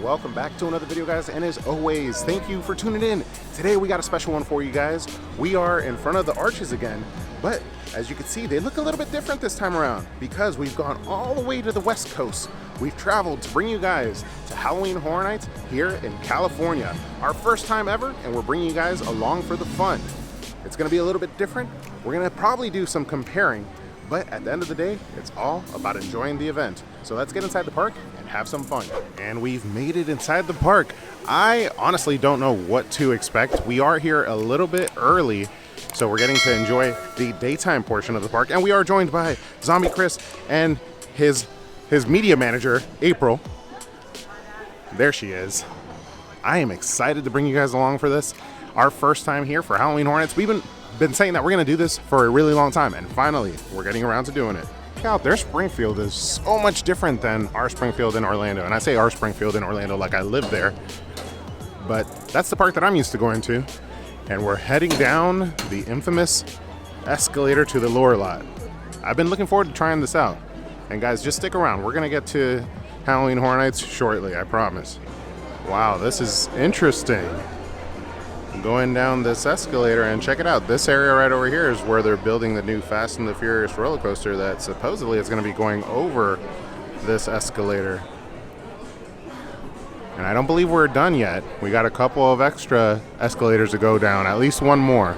welcome back to another video, guys, and as always, thank you for tuning in. Today we got a special one for you guys. We are in front of the arches again, but as you can see, they look a little bit different this time around because we've gone all the way to the West Coast. We've traveled to bring you guys to Halloween Horror Nights here in California. Our first time ever, and we're bringing you guys along for the fun. It's gonna be a little bit different. We're gonna probably do some comparing, but at the end of the day, it's all about enjoying the event. So let's get inside the park and have some fun. And we've made it inside the park. I honestly don't know what to expect. We are here a little bit early, so we're getting to enjoy the daytime portion of the park. And we are joined by Zombie Chris and his media manager, April. There she is. I am excited to bring you guys along for this. Our first time here for Halloween Horror Nights. We've been saying that we're gonna do this for a really long time, and finally we're getting around to doing it. Check out, their Springfield is so much different than our Springfield in Orlando, and I say our Springfield in Orlando like I live there, but that's the park that I'm used to going to. And we're heading down the infamous escalator to the lower lot. I've been looking forward to trying this out, and guys, just stick around. We're gonna get to Halloween Horror Nights shortly, I promise. Wow, this is interesting. Going down this escalator, and check it out, this area right over here is where they're building the new Fast and the Furious roller coaster that supposedly is going to be going over this escalator. And I don't believe we're done yet. We got a couple of extra escalators to go down, at least one more.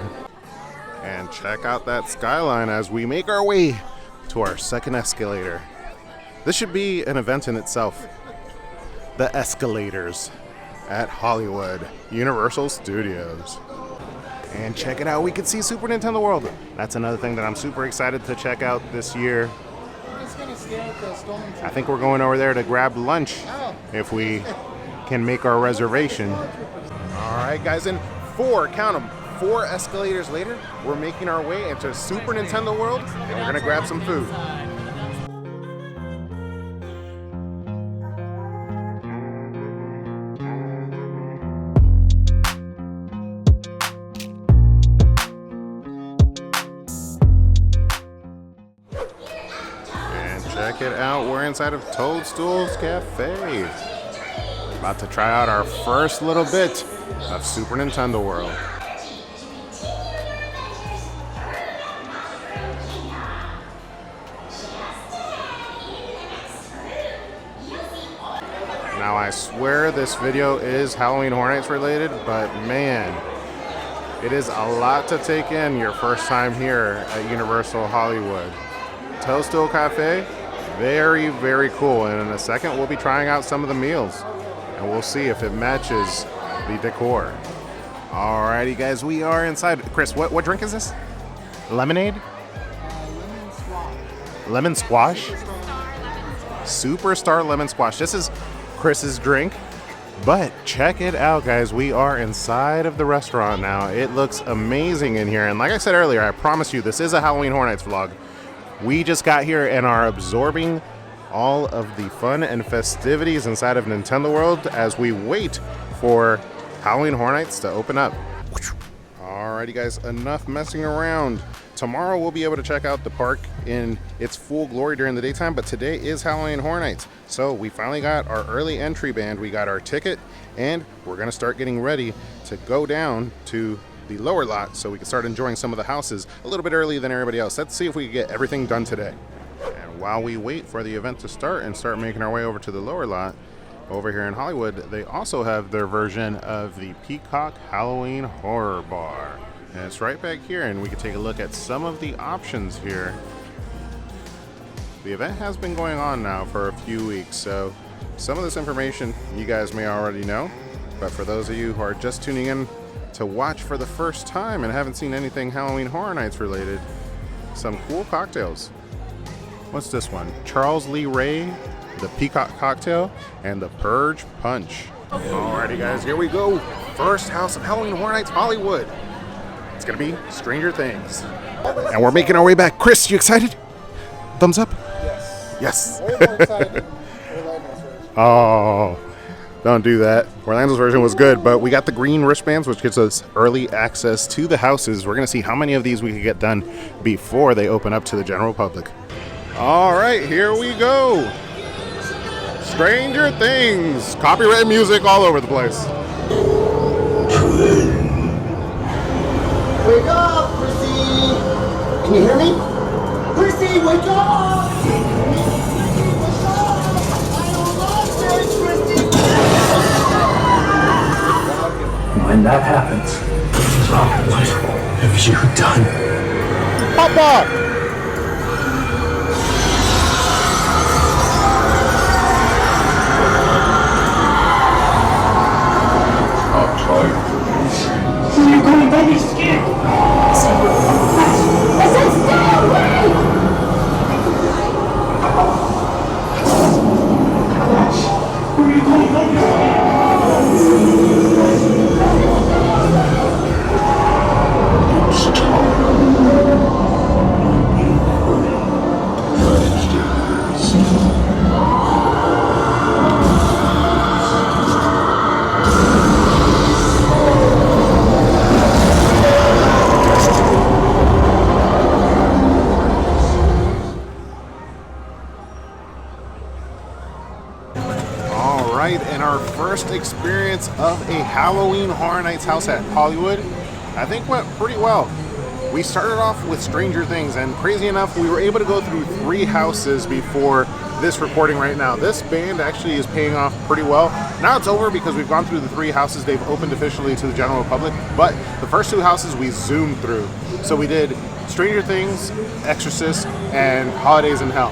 And check out that skyline as we make our way to our second escalator. This should be an event in itself. The escalators at Hollywood Universal Studios. And check it out, we can see Super Nintendo World. That's another thing that I'm super excited to check out this year. I think we're going over there to grab lunch if we can make our reservation. All right, guys, and count them, 4 escalators later, we're making our way into Super Nintendo World, and we're gonna grab some food. Check it out, we're inside of Toadstool's Cafe. About to try out our first little bit of Super Nintendo World. Now I swear this video is Halloween Horror Nights related, but man, it is a lot to take in your first time here at Universal Hollywood. Toadstool Cafe, very, very cool. And in a second, we'll be trying out some of the meals, and we'll see if it matches the decor. Alrighty, guys, we are inside. Chris, what drink is this? Lemonade? Lemon squash. Lemon squash? Superstar lemon squash. This is Chris's drink, but check it out, guys. We are inside of the restaurant now. It looks amazing in here, and like I said earlier, I promise you, this is a Halloween Horror Nights vlog. We just got here and are absorbing all of the fun and festivities inside of Nintendo World as we wait for Halloween Horror Nights to open up. Alrighty, guys, enough messing around. Tomorrow we'll be able to check out the park in its full glory during the daytime, but today is Halloween Horror Nights. So we finally got our early entry band, we got our ticket, and we're gonna start getting ready to go down to the lower lot so we can start enjoying some of the houses a little bit earlier than everybody else. Let's see if we can get everything done today. And while we wait for the event to start and start making our way over to the lower lot, over here in Hollywood, they also have their version of the Peacock Halloween Horror Bar. And it's right back here, and we can take a look at some of the options here. The event has been going on now for a few weeks, so some of this information you guys may already know, but for those of you who are just tuning in to watch for the first time and haven't seen anything Halloween Horror Nights related, some cool cocktails. What's this one? Charles Lee Ray, the Peacock Cocktail, and the Purge Punch. Alrighty, guys, here we go. First house of Halloween Horror Nights Hollywood. It's gonna be Stranger Things. And we're making our way back. Chris, you excited? Thumbs up? Yes. Yes. Way more excited than Orlando's version. Oh. Don't do that. Orlando's version was good, but we got the green wristbands, which gives us early access to the houses. We're going to see how many of these we can get done before they open up to the general public. All right, here we go. Stranger Things. Copyright music all over the place. Wake up, Chrissy! Can you hear me? Chrissy, wake up! Chrissy, wake up! I don't love this, Chrissy! When that happens, what have you done? Papa! You're going to be scared. I said stay away! Where are you going? Don't be And our first experience of a Halloween Horror Nights house at Hollywood, I think went pretty well. We started off with Stranger Things, and crazy enough, we were able to go through 3 houses before this recording right now. This band actually is paying off pretty well. Now it's over because we've gone through the 3 houses. They've opened officially to the general public, but the first 2 houses we zoomed through. So we did Stranger Things, Exorcist, and Holidays in Hell.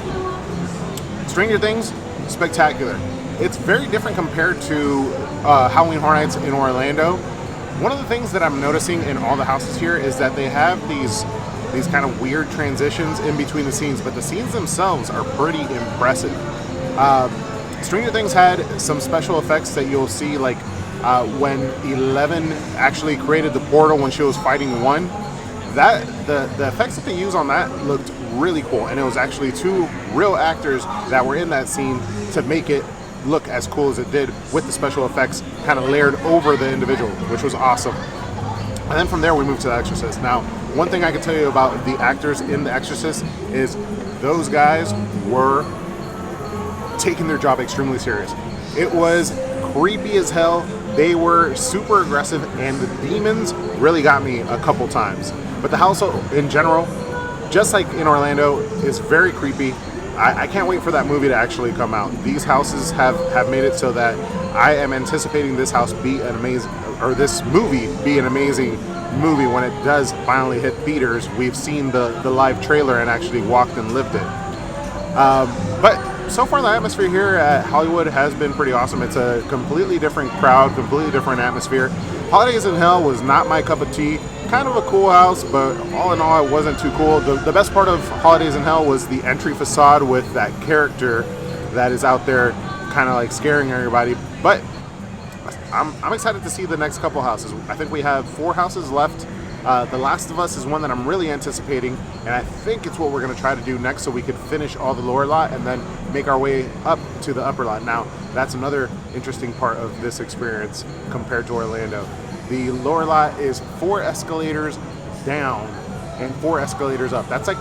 Stranger Things, spectacular. It's very different compared to Halloween Horror Nights in Orlando. One of the things that I'm noticing in all the houses here is that they have these kind of weird transitions in between the scenes, but the scenes themselves are pretty impressive. Stranger Things had some special effects that you'll see, like when 11 actually created the portal when she was fighting 1. The effects that they use on that looked really cool, and it was actually 2 real actors that were in that scene to make it look as cool as it did, with the special effects kind of layered over the individual, which was awesome. And then from there we moved to The Exorcist. Now, one thing I can tell you about the actors in The Exorcist is those guys were taking their job extremely serious. It was creepy as hell. They were super aggressive, and the demons really got me a couple times. But the house in general, just like in Orlando, is very creepy. I can't wait for that movie to actually come out. These houses have made it so that I am anticipating this house be an amazing, or this movie be an amazing movie when it does finally hit theaters. We've seen the live trailer and actually walked and lived it. But so far the atmosphere here at Hollywood has been pretty awesome. It's a completely different crowd, completely different atmosphere. Holidays in Hell was not my cup of tea. Kind of a cool house, but all in all, it wasn't too cool. The best part of Holidays in Hell was the entry facade with that character that is out there kind of like scaring everybody. But I'm excited to see the next couple houses. I think we have 4 houses left. The Last of Us is one that I'm really anticipating, and I think it's what we're going to try to do next, so we could finish all the lower lot and then make our way up to the upper lot. Now, that's another interesting part of this experience compared to Orlando. The lower lot is 4 escalators down and 4 escalators up. That's like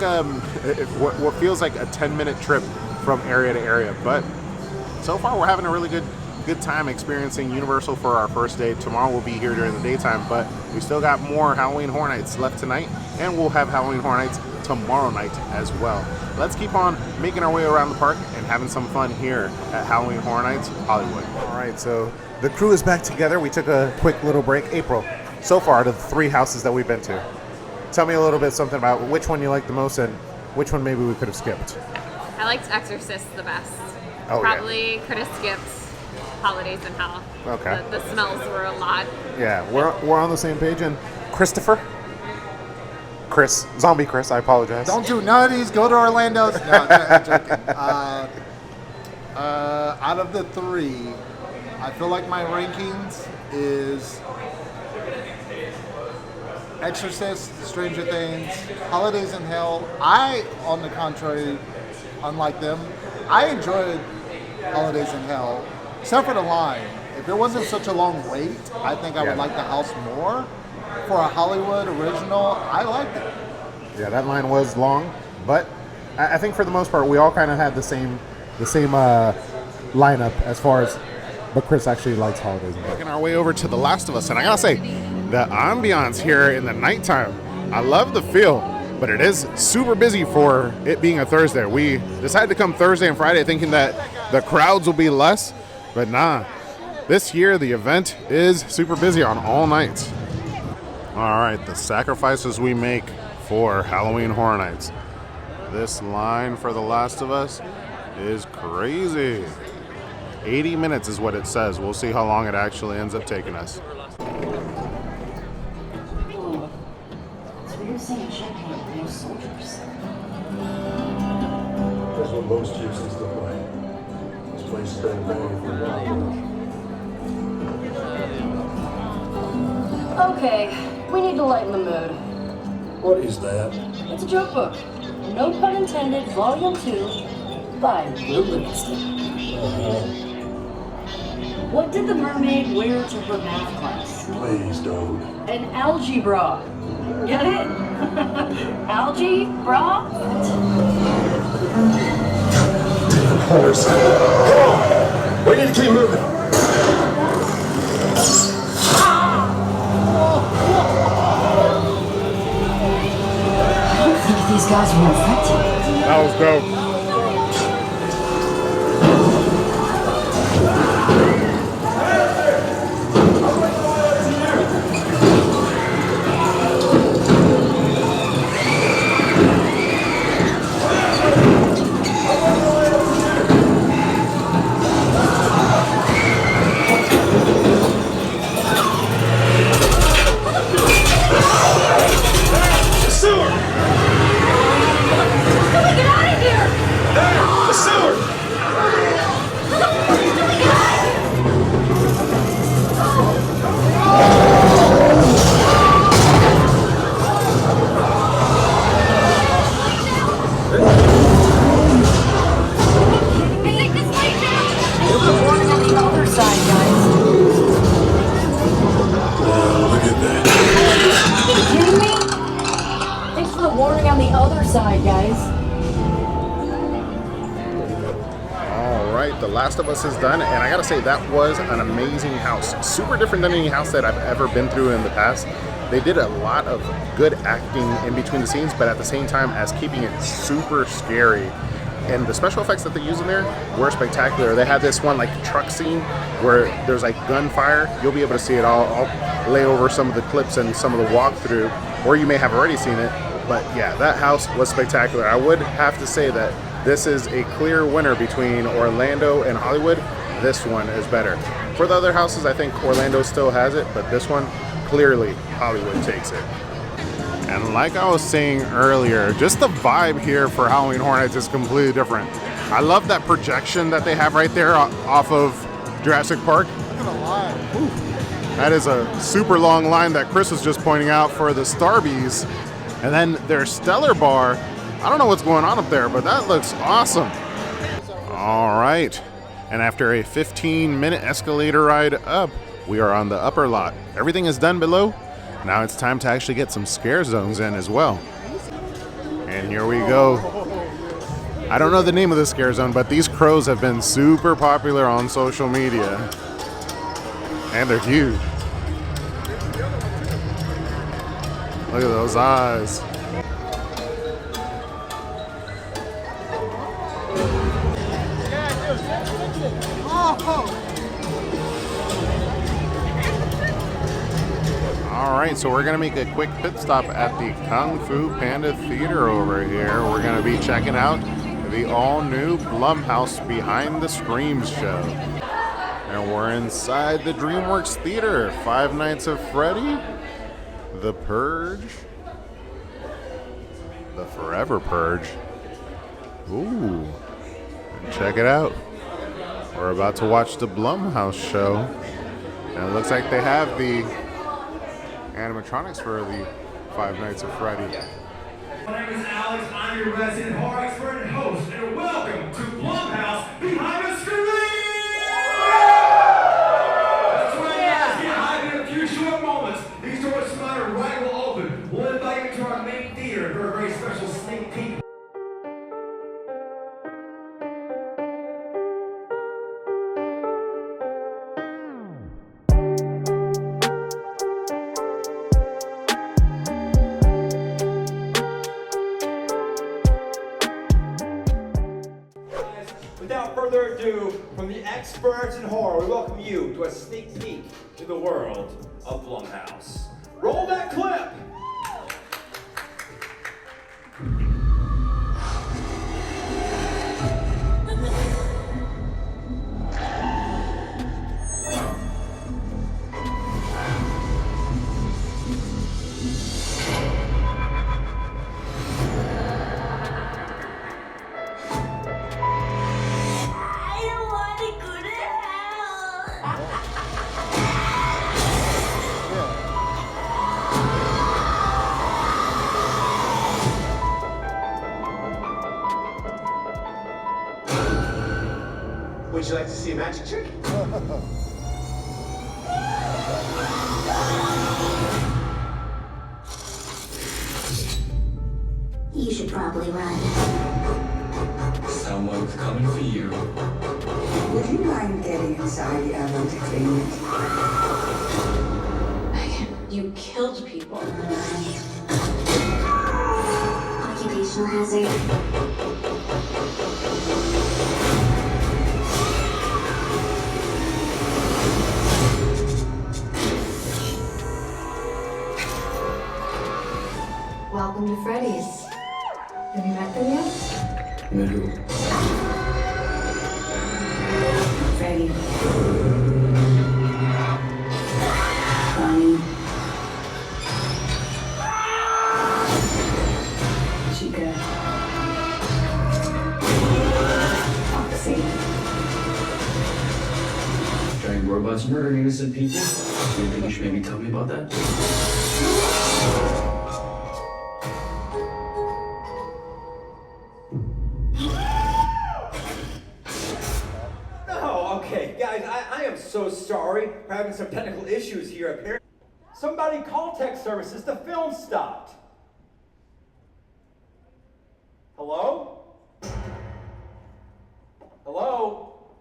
what feels like a 10-minute trip from area to area. But so far, we're having a really good time experiencing Universal for our first day. Tomorrow we'll be here during the daytime, but we still got more Halloween Horror Nights left tonight, and we'll have Halloween Horror Nights tomorrow night as well. Let's keep on making our way around the park and having some fun here at Halloween Horror Nights Hollywood. All right, so the crew is back together. We took a quick little break. April, so far to the 3 houses that we've been to, tell me a little bit something about which one you like the most and which one maybe we could have skipped. I liked Exorcist the best. Oh, Probably could have skipped Holidays in Hell. Okay. The smells were a lot. Yeah, we're on the same page. And Christopher? Chris. Zombie Chris, I apologize. Don't do none of these. Go to Orlando's. No, I'm joking. Out of the 3, I feel like my rankings is Exorcist, Stranger Things, Holidays in Hell. I, on the contrary, unlike them, I enjoyed Holidays in Hell, except for the line. If there wasn't such a long wait, I think I would like the house more. For a Hollywood original, I liked it. Yeah, that line was long, but I think for the most part, we all kind of had the same lineup as far as, but Chris actually likes holidays. Making our way over to The Last of Us, and I gotta say, the ambiance here in the nighttime, I love the feel, but it is super busy for it being a Thursday. We decided to come Thursday and Friday thinking that the crowds will be less, but nah. This year, the event is super busy on all nights. All right, the sacrifices we make for Halloween Horror Nights. This line for The Last of Us is crazy. 80 minutes is what it says. We'll see how long it actually ends up taking us. So you're saying checkpoint, no soldiers? That's what most Gypsies look like. This place has been around for a while. Okay, we need to lighten the mood. What is that? It's a joke book. No pun intended, volume 2, by Livingston. What did the mermaid wear to her math class? Please don't. An algae bra. Get it? Algae bra? Horse. Come on! We need to keep moving. I don't think these guys were infected. That was dope. The Last of Us is done, and I gotta say that was an amazing house. Super different than any house that I've ever been through in the past. They did a lot of good acting in between the scenes, but at the same time as keeping it super scary. And the special effects that they use in there were spectacular. They had this one like truck scene where there's like gunfire. You'll be able to see it all. I'll lay over some of the clips and some of the walkthrough, or you may have already seen it. But yeah, that house was spectacular. I would have to say that this is a clear winner between Orlando and Hollywood. This one is better. For the other houses, I think Orlando still has it, but this one, clearly Hollywood takes it. And like I was saying earlier, just the vibe here for Halloween Horror Nights is completely different. I love that projection that they have right there off of Jurassic Park. Look at the line. Ooh. That is a super long line that Chris was just pointing out for the Starbies. And then their Stellar Bar. I don't know what's going on up there, but that looks awesome. All right. And after a 15-minute escalator ride up, we are on the upper lot. Everything is done below. Now it's time to actually get some scare zones in as well. And here we go. I don't know the name of the scare zone, but these crows have been super popular on social media. And they're huge. Look at those eyes. All right, so we're gonna make a quick pit stop at the Kung Fu Panda Theater over here. We're gonna be checking out the all-new Blumhouse Behind the Screams show. And we're inside the DreamWorks Theater. Five Nights at Freddy, The Purge, The Forever Purge. Ooh, check it out. We're about to watch the Blumhouse show. And it looks like they have the animatronics for the Five Nights at Freddy. My name is Alex, I'm your resident horror expert and host, and welcome to Blumhouse Behind the Screen! That's right, guys, get hyped in a few short moments. These doors to my right will open. We'll invite you to our main theater for a very special sneak peek. without further ado, from the experts in horror, we welcome you to a sneak peek into the world of Blumhouse. Roll that clip! Would you like to see a magic trick? You should probably run. Someone's coming for you. Would you mind getting inside the entertainment? You killed people. Occupational hazard. Welcome to Freddy's. Have you met them yet? Met who? Freddy. Bonnie. Chica. Foxy. Giant robots murdering innocent people? Do you think you should maybe tell me about that? Okay, guys, I am so sorry. We're having some technical issues here apparently. Somebody call tech services. The film stopped. Hello? Hello?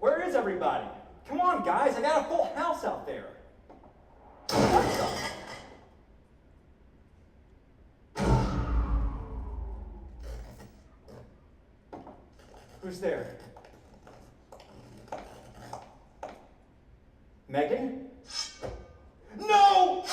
Where is everybody? Come on, guys. I got a full house out there. Who's there? Megan? No!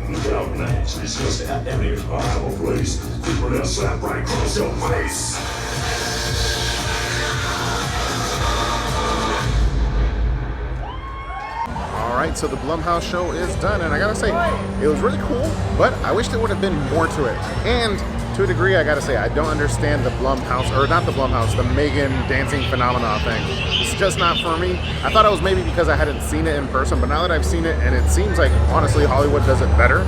Without names, it's just at any possible place. People that slap right across your face. Alright, so the Blumhouse show is done, and I gotta say, it was really cool, but I wish there would have been more to it. And to a degree, I gotta say, I don't understand the Blumhouse, or not the Blumhouse, the Megan dancing phenomena thing. It's just not for me. I thought it was maybe because I hadn't seen it in person, but now that I've seen it, and it seems like, honestly, Hollywood does it better,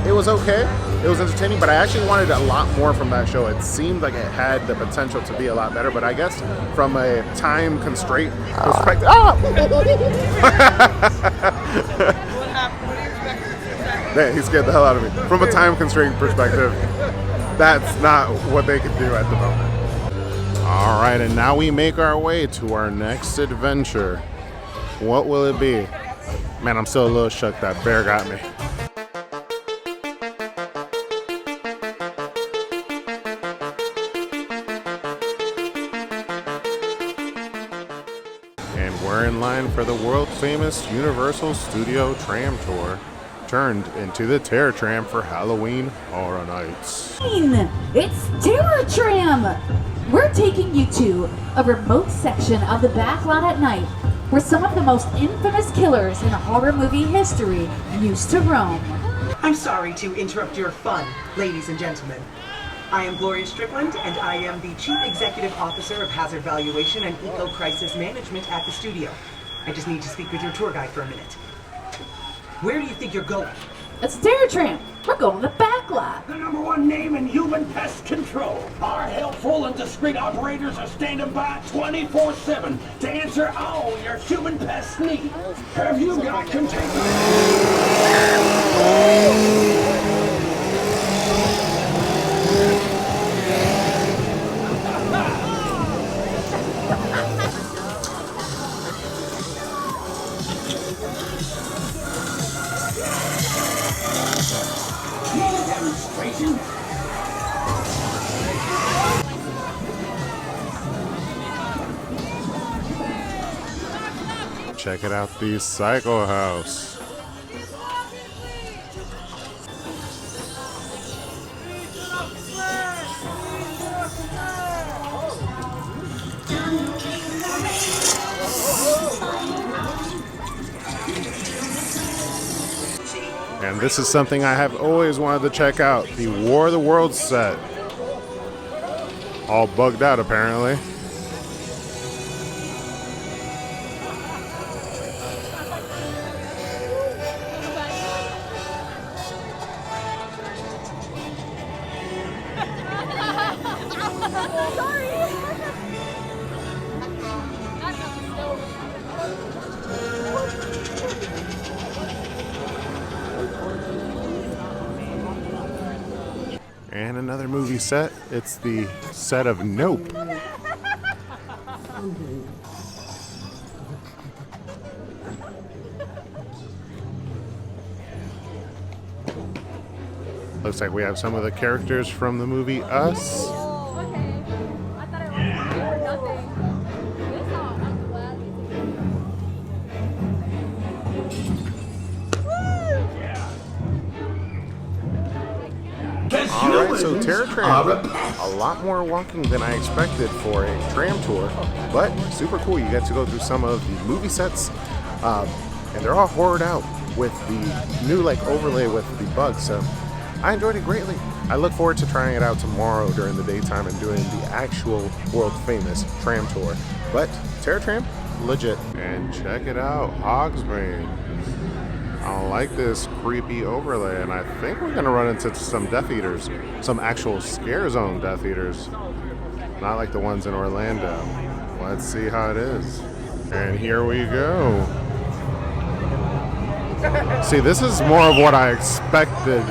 it was okay. It was entertaining, but I actually wanted a lot more from that show. It seemed like it had the potential to be a lot better, but I guess from a time constraint perspective... What happened? What do you expect to say? Man, he scared the hell out of me. From a time constraint perspective, that's not what they could do at the moment. All right, and now we make our way to our next adventure. What will it be? Man, I'm still a little shook. That bear got me. And we're in line for the world-famous Universal Studio Tram Tour, turned into the Terror Tram for Halloween Horror Nights. It's Terror Tram! We're taking you to a remote section of the backlot at night where some of the most infamous killers in horror movie history used to roam. I'm sorry to interrupt your fun, ladies and gentlemen. I am Gloria Strickland, and I am the Chief Executive Officer of Hazard Valuation and Eco-Crisis Management at the studio. I just need to speak with your tour guide for a minute. Where do you think you're going? It's Terror Tram. We're going to the backlot. The #1 name in human pest control. Our helpful and discreet operators are standing by 24/7 to answer all your human pest needs. Have you got containment? Demonstration? Check it out, the Psycho House. And this is something I have always wanted to check out, the War of the Worlds set. All bugged out apparently. And another movie set. It's the set of Nope. Looks like we have some of the characters from the movie Us. Alright, so Terror Tram, a lot more walking than I expected for a tram tour, but super cool. You get to go through some of the movie sets, and they're all horrored out with the new overlay with the bugs, so I enjoyed it greatly. I look forward to trying it out tomorrow during the daytime and doing the actual world famous tram tour. But Terror Tram, legit. And check it out, Hogsmeade. I like this creepy overlay, and I think we're gonna run into some Death Eaters, some actual Scare Zone Death Eaters, not like the ones in Orlando. Let's see how it is. And here we go. See, this is more of what I expected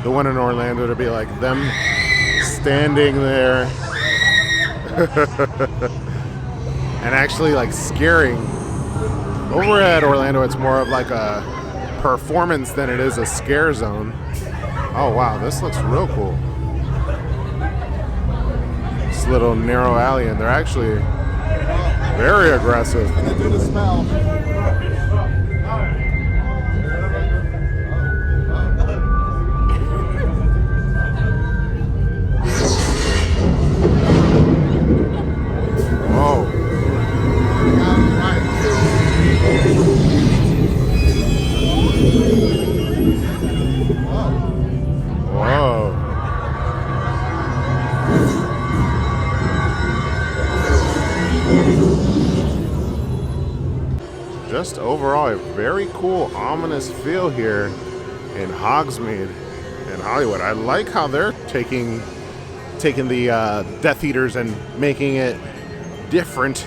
the one in Orlando to be like, them standing there and actually scaring. Over at Orlando, it's more of like a performance than it is a scare zone. Oh wow, this looks real cool. This little narrow alley, and they're actually very aggressive. And they do the smell. Whoa. Whoa. Just overall a very cool, ominous feel here in Hogsmeade in Hollywood. I like how they're taking the Death Eaters and making it different.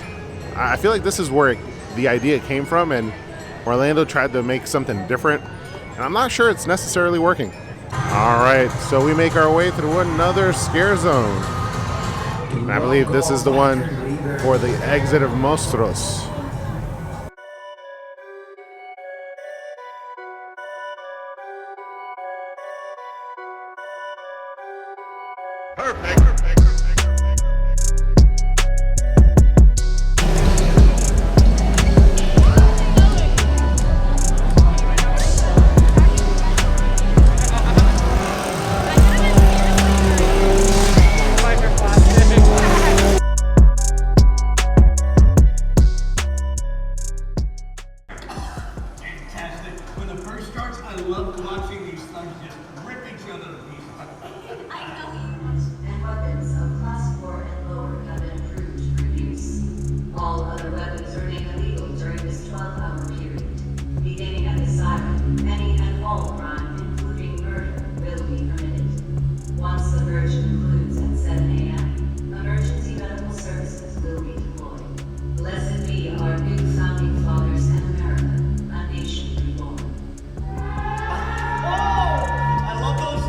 I feel like this is where the idea came from, and Orlando tried to make something different, and I'm not sure it's necessarily working. All right, so we make our way through another scare zone. And I believe this is the one for the exit of Monstruos. I love those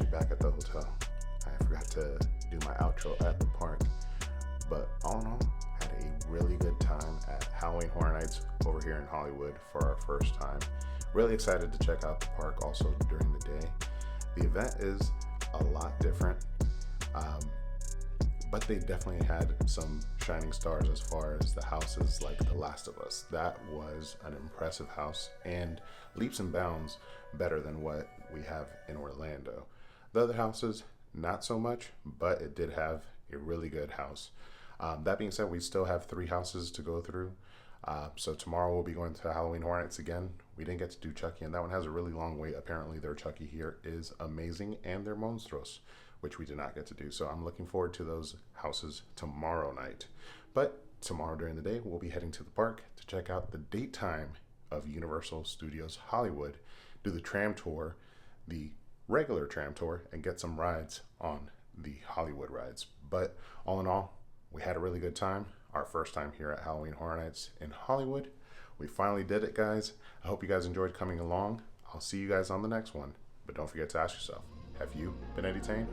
actually back at the hotel. I forgot to do my outro at the park. But all in all, had a really good time at Halloween Horror Nights over here in Hollywood for our first time. Really excited to check out the park also during the day. The event is a lot different, but they definitely had some shining stars as far as the houses like The Last of Us. That was an impressive house and leaps and bounds better than what we have in Orlando. The other houses, not so much, but it did have a really good house. That being said, we still have 3 houses to go through. So tomorrow we'll be going to Halloween Horror Nights again. We didn't get to do Chucky, and that one has a really long wait. Apparently their Chucky here is amazing, and their Monstros, which we did not get to do. So I'm looking forward to those houses tomorrow night. But tomorrow during the day, we'll be heading to the park to check out the daytime of Universal Studios Hollywood, do the tram tour, the regular tram tour, and get some rides on the Hollywood rides. But all in all, we had a really good time. Our first time here at Halloween Horror Nights in Hollywood. We finally did it, guys. I hope you guys enjoyed coming along. I'll see you guys on the next one. But don't forget to ask yourself, have you been entertained?